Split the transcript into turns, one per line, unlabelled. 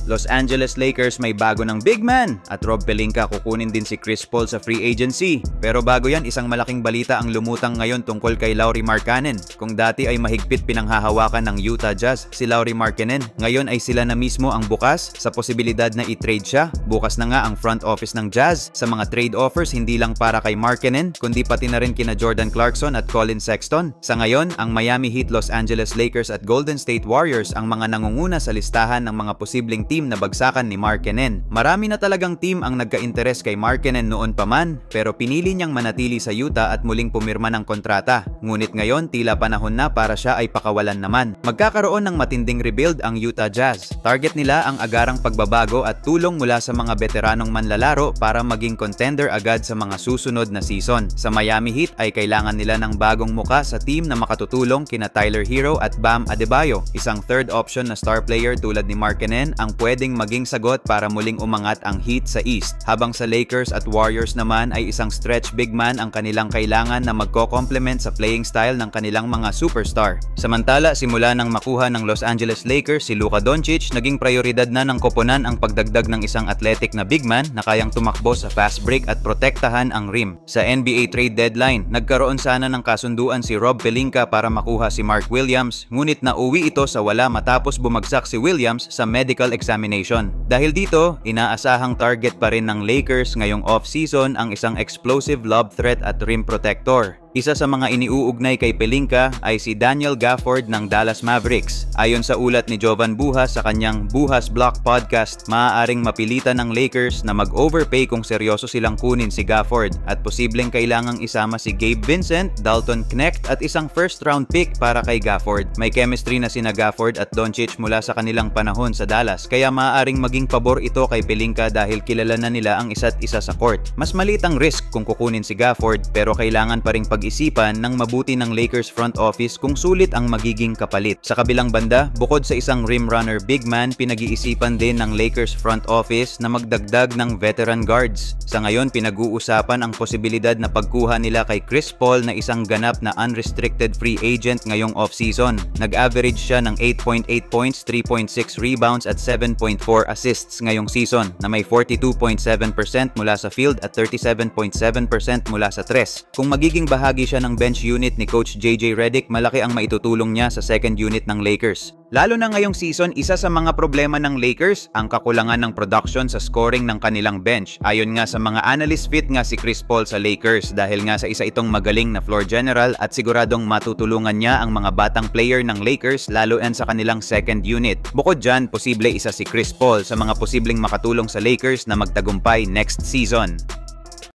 Los Angeles Lakers may bago ng big man at Rob Pelinka kukunin din si Chris Paul sa free agency. Pero bago yan, isang malaking balita ang lumutang ngayon tungkol kay Lauri Markkanen. Kung dati ay mahigpit pinanghahawakan ng Utah Jazz si Lauri Markkanen, ngayon ay sila na mismo ang bukas sa posibilidad na i-trade siya. Bukas na nga ang front office ng Jazz sa mga trade offers hindi lang para kay Markkanen kundi pati na rin kina Jordan Clarkson at Colin Sexton. Sa ngayon, ang Miami Heat, Los Angeles Lakers at Golden State Warriors ang mga nangunguna sa listahan ng mga posibleng team na bagsakan ni Markkanen. Marami na talagang team ang nagka-interes kay Markkanen noon pa man, pero pinili niyang manatili sa Utah at muling pumirma ng kontrata. Ngunit ngayon, tila panahon na para siya ay pakawalan naman. Magkakaroon ng matinding rebuild ang Utah Jazz. Target nila ang agarang pagbabago at tulong mula sa mga veteranong manlalaro para maging contender agad sa mga susunod na season. Sa Miami Heat ay kailangan nila ng bagong muka sa team na makatutulong kina Tyler Hero at Bam Adebayo. Isang third option na star player tulad ni Markkanen ang pwedeng maging sagot para muling umangat ang Heat sa East. Habang sa Lakers at Warriors naman ay isang stretch big man ang kanilang kailangan na magko-complement sa playing style ng kanilang mga superstar. Samantala, simula nang makuha ng Los Angeles Lakers si Luka Doncic, naging prioridad na ng koponan ang pagdagdag ng isang athletic na big man na kayang tumakbo sa fast break at protektahan ang rim. Sa NBA trade deadline, nagkaroon sana ng kasunduan si Rob Pelinka para makuha si Mark Williams, ngunit nauwi ito sa wala matapos bumagsak si Williams sa medical examination. Dahil dito, inaasahang target pa rin ng Lakers ngayong off-season ang isang explosive lob threat at rim protector. Isa sa mga iniuugnay kay Pelinka ay si Daniel Gafford ng Dallas Mavericks. Ayon sa ulat ni Jovan Buhas sa kanyang Buhas Block podcast, maaaring mapilitan ng Lakers na mag-overpay kung seryoso silang kunin si Gafford at posibleng kailangang isama si Gabe Vincent, Dalton Knecht at isang first round pick para kay Gafford. May chemistry na sina Gafford at Doncic mula sa kanilang panahon sa Dallas, kaya maaaring maging pabor ito kay Pelinka dahil kilala na nila ang isa't isa sa court. Mas maliit ang risk kung kukunin si Gafford, pero kailangan pa ring pag-isipan ng mabuti ng Lakers front office kung sulit ang magiging kapalit. Sa kabilang banda, bukod sa isang rim runner big man, pinag-iisipan din ng Lakers front office na magdagdag ng veteran guards. Sa ngayon, pinag-uusapan ang posibilidad na pagkuha nila kay Chris Paul na isang ganap na unrestricted free agent ngayong off-season. Nag-average siya ng 8.8 points, 3.6 rebounds at 7.4 assists ngayong season na may 42.7% mula sa field at 37.7% mula sa tres. Kung magiging bahagi siya ng bench unit ni Coach JJ Redick, malaki ang maitutulong niya sa second unit ng Lakers. Lalo na ngayong season, isa sa mga problema ng Lakers ang kakulangan ng production sa scoring ng kanilang bench. Ayon nga sa mga analyst, fit nga si Chris Paul sa Lakers dahil nga sa isa itong magaling na floor general at siguradong matutulungan niya ang mga batang player ng Lakers lalo na sa kanilang second unit. Bukod dyan, posible isa si Chris Paul sa mga posibleng makatulong sa Lakers na magtagumpay next season.